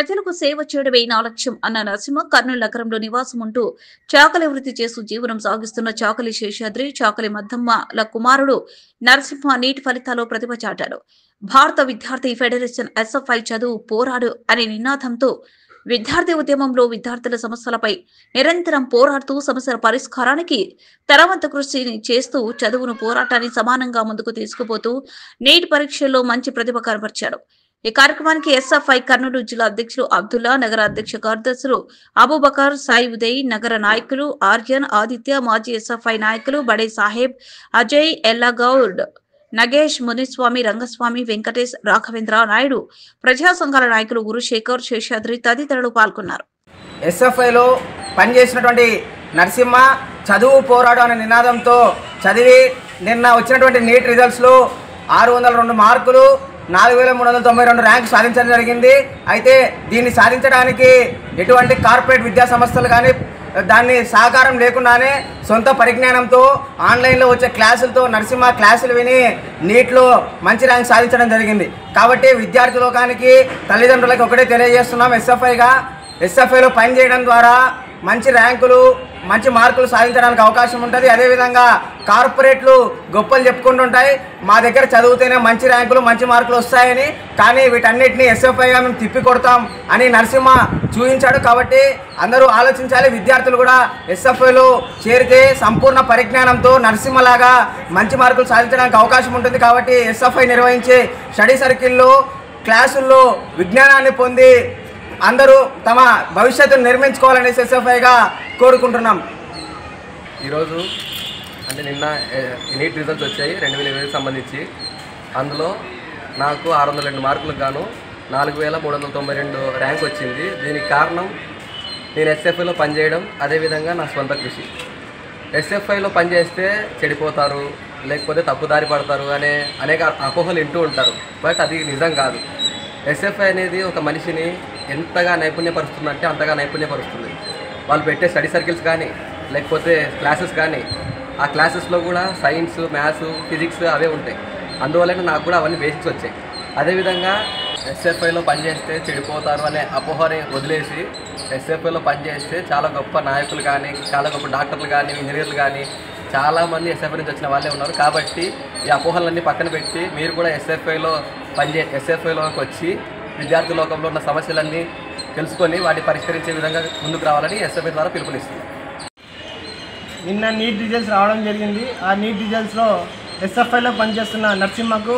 ప్రజలకు సేవ చేయడమే నా లక్ష్యం అన్న నరసింహ కర్నూలు నగరంలో నివాసం ఉంటూ చాకలి వృత్తి చేస్తూ జీవనం సాగిస్తున్న చాకలి శేషాద్రి, చాకలి మద్దమ్మల కుమారుడు నరసింహ నీటి ఫలితాల్లో ప్రతిభ చాటాడు. భారత విద్యార్థి ఫెడరేషన్ ఎస్ఎఫ్ఐ చదువు పోరాడు అనే నినాదంతో విద్యార్థి ఉద్యమంలో విద్యార్థుల సమస్యలపై నిరంతరం పోరాడుతూ సమస్యల పరిష్కారానికి తరవంత కృషి చేస్తూ చదువును పోరాటాన్ని సమానంగా ముందుకు తీసుకుపోతూ నీట్ పరీక్షల్లో మంచి ప్రతిభ కనబర్చాడు. ఈ కార్యక్రమానికి ఎస్ఎఫ్ఐ కర్నూలు జిల్లా అధ్యక్షులు అబ్దుల్లా, నగర అధ్యక్ష కార్యదర్శులు అబూబకర్, సాయి ఉదయ్, నగర నాయకులు ఆర్యన్, ఆదిత్య, మాజీ ఎస్ఎఫ్ఐ నాయకులు బడే సాహెబ్, అజయ్, ఎల్లగౌడ్, నగేష్, మునిస్వామి, రంగస్వామి, వెంకటేష్, రాఘవేంద్ర నాయుడు, ప్రజా సంఘాల నాయకులు గురుశేఖర్, శేషాద్రి తదితరులు పాల్గొన్నారు. ఎస్ఎఫ్ఐలో పనిచేసినటువంటి నరసింహ చదువు పోరాడు అనే నినాదంతో చదివి నిన్న వచ్చినటువంటి నీట్ రిజల్ట్స్లో 602 మార్కులు, 4392 ర్యాంక్ సాధించడం జరిగింది. అయితే దీన్ని సాధించడానికి ఎటువంటి కార్పొరేట్ విద్యా సంస్థలు కానీ దాన్ని సహకారం లేకుండానే సొంత పరిజ్ఞానంతో ఆన్లైన్లో వచ్చే క్లాసులతో నరసింహ క్లాసులు విని నీట్లో మంచి ర్యాంక్ సాధించడం జరిగింది. కాబట్టి విద్యార్థి లోకానికి తల్లిదండ్రులకు ఒకటే తెలియజేస్తున్నాం, ఎస్ఎఫ్ఐలో పనిచేయడం ద్వారా మంచి ర్యాంకులు, మంచి మార్కులు సాధించడానికి అవకాశం ఉంటుంది. అదేవిధంగా కార్పొరేట్లు గొప్పలు చెప్పుకుంటుంటాయి, మా దగ్గర చదివితేనే మంచి ర్యాంకులు, మంచి మార్కులు వస్తాయని. కానీ వీటన్నిటిని ఎస్ఎఫ్ఐగా మేము తిప్పి కొడతాం అని నరసింహ చూపించాడు. కాబట్టి అందరూ ఆలోచించాలి. విద్యార్థులు కూడా ఎస్ఎఫ్ఐలో చేరితే సంపూర్ణ పరిజ్ఞానంతో నరసింహలాగా మంచి మార్కులు సాధించడానికి అవకాశం ఉంటుంది. కాబట్టి ఎస్ఎఫ్ఐ నిర్వహించే స్టడీ సర్కిల్లో క్లాసుల్లో విజ్ఞానాన్ని పొంది అందరూ తమ భవిష్యత్తును నిర్మించుకోవాలని ఎస్ఎఫ్ఐగా కోరుకుంటున్నాం. ఈరోజు అంటే నిన్న నీట్ రిజల్ట్స్ వచ్చాయి 2020కి సంబంధించి. అందులో నాకు 602 మార్కులకు గాను 4392 ర్యాంక్ వచ్చింది. దీనికి కారణం నేను ఎస్ఎఫ్ఐలో పనిచేయడం, అదేవిధంగా నా సొంత కృషి. ఎస్ఎఫ్ఐలో పనిచేస్తే చెడిపోతారు, లేకపోతే తప్పుదారి పడతారు అనే అనేక అపోహలు వింటూ ఉంటారు. బట్ అది నిజం కాదు. ఎస్ఎఫ్ఐ అనేది ఒక మనిషిని ఎంతగా నైపుణ్యపరుస్తుందంటే అంతగా నైపుణ్యపరుస్తుంది. వాళ్ళు పెట్టే స్టడీ సర్కిల్స్ కానీ, లేకపోతే క్లాసెస్ కానీ, ఆ క్లాసెస్లో కూడా సైన్స్, మ్యాథ్స్, ఫిజిక్స్ అవే ఉంటాయి. అందువల్లనే నాకు కూడా అవన్నీ బేసిక్స్ వచ్చాయి. అదేవిధంగా ఎస్ఎఫ్ఐలో పనిచేస్తే చెడిపోతారు అనే అపోహని వదిలేసి ఎస్ఎఫ్ఐలో పనిచేస్తే చాలా గొప్ప నాయకులు కానీ, చాలా గొప్ప డాక్టర్లు కానీ, ఇంజనీర్లు కానీ చాలామంది ఎస్ఎఫ్ఐ నుంచి వచ్చిన వాళ్ళే ఉన్నారు. కాబట్టి ఈ అపోహలన్నీ పక్కన పెట్టి మీరు కూడా ఎస్ఎఫ్ఐలోకి వచ్చి విద్యార్థి లోకంలో ఉన్న సమస్యలన్నీ తెలుసుకొని వాటిని పరిష్కరించే విధంగా ముందుకు రావాలని ఎస్ఎఫ్ఐ ద్వారా పిలుపునిస్తుంది. నిన్న నీట్ రిజల్ట్స్ రావడం జరిగింది. ఆ నీట్ రిజల్ట్స్లో ఎస్ఎఫ్ఐలో పనిచేస్తున్న నరసింహకు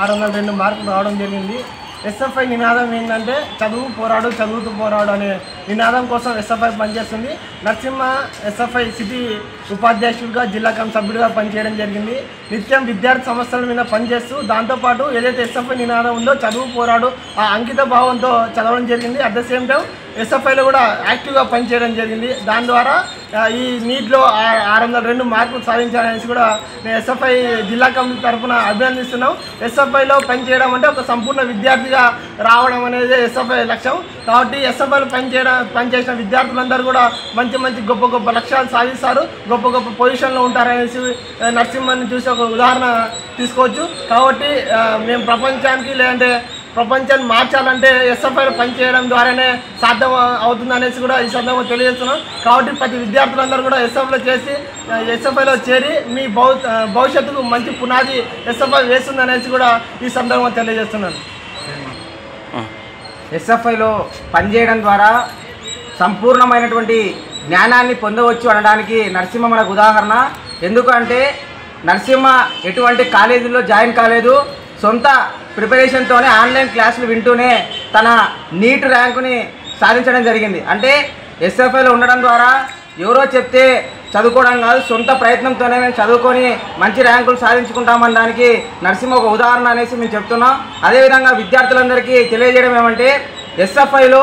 602 మార్కులు రావడం జరిగింది. ఎస్ఎఫ్ఐ నినాదం ఏంటంటే చదువు పోరాడు, చదువుతూ పోరాడు అనే నినాదం కోసం ఎస్ఎఫ్ఐ పనిచేస్తుంది. నరసింహ ఎస్ఎఫ్ఐ సిటీ ఉపాధ్యక్షుడిగా, జిల్లా కమిటీ సభ్యుడిగా పనిచేయడం జరిగింది. నిత్యం విద్యార్థి సమస్యల మీద పనిచేస్తూ దాంతోపాటు ఏదైతే ఎస్ఎఫ్ఐ నినాదం ఉందో చదువు పోరాడు ఆ అంకిత భావంతో చదవడం జరిగింది. అట్ ద సేమ్ టైం ఎస్ఎఫ్ఐలో కూడా యాక్టివ్గా పనిచేయడం జరిగింది. దాని ద్వారా ఈ నీట్లో 602 మార్కులు సాధించాలనేసి కూడా నేను ఎస్ఎఫ్ఐ జిల్లా కమిటీ తరఫున అభినందిస్తున్నాం. ఎస్ఎఫ్ఐలో పనిచేయడం అంటే ఒక సంపూర్ణ విద్యార్థిగా రావడం అనేది ఎస్ఎఫ్ఐ లక్ష్యం. కాబట్టి ఎస్ఎఫ్ఐలో పనిచేసిన విద్యార్థులందరూ కూడా మంచి గొప్ప లక్ష్యాలు సాధిస్తారు, గొప్ప పొజిషన్లో ఉంటారనేసి నరసింహని చూసి ఒక ఉదాహరణ తీసుకోవచ్చు. కాబట్టి మేము ప్రపంచానికి లేదంటే ప్రపంచాన్ని మార్చాలంటే ఎస్ఎఫ్ఐలో పనిచేయడం ద్వారానే సాధ్యం అవుతుందనేసి కూడా ఈ సందర్భంగా తెలియజేస్తున్నాం. కాబట్టి ప్రతి విద్యార్థులందరూ కూడా ఎస్ఎఫ్ఐలో చేరి మీ భవిష్యత్తుకు మంచి పునాది ఎస్ఎఫ్ఐ వేస్తుందనేసి కూడా ఈ సందర్భంగా తెలియజేస్తున్నాను. ఎస్ఎఫ్ఐలో పనిచేయడం ద్వారా సంపూర్ణమైనటువంటి జ్ఞానాన్ని పొందవచ్చు అనడానికి నరసింహ మనకు ఉదాహరణ. ఎందుకంటే నరసింహ ఎటువంటి కాలేజీలో జాయిన్ కాలేదు, సొంత ప్రిపరేషన్తోనే ఆన్లైన్ క్లాసులు వింటూనే తన నీట్ ర్యాంకుని సాధించడం జరిగింది. అంటే ఎస్ఎఫ్ఐలో ఉండడం ద్వారా ఎవరో చెప్తే చదువుకోవడం కాదు, సొంత ప్రయత్నంతోనే మేము చదువుకొని మంచి ర్యాంకులు సాధించుకుంటామనడానికి నరసింహ ఒక ఉదాహరణ అనేసి మేము చెప్తున్నాం. అదేవిధంగా విద్యార్థులందరికీ తెలియజేయడం ఏమంటే ఎస్ఎఫ్ఐలో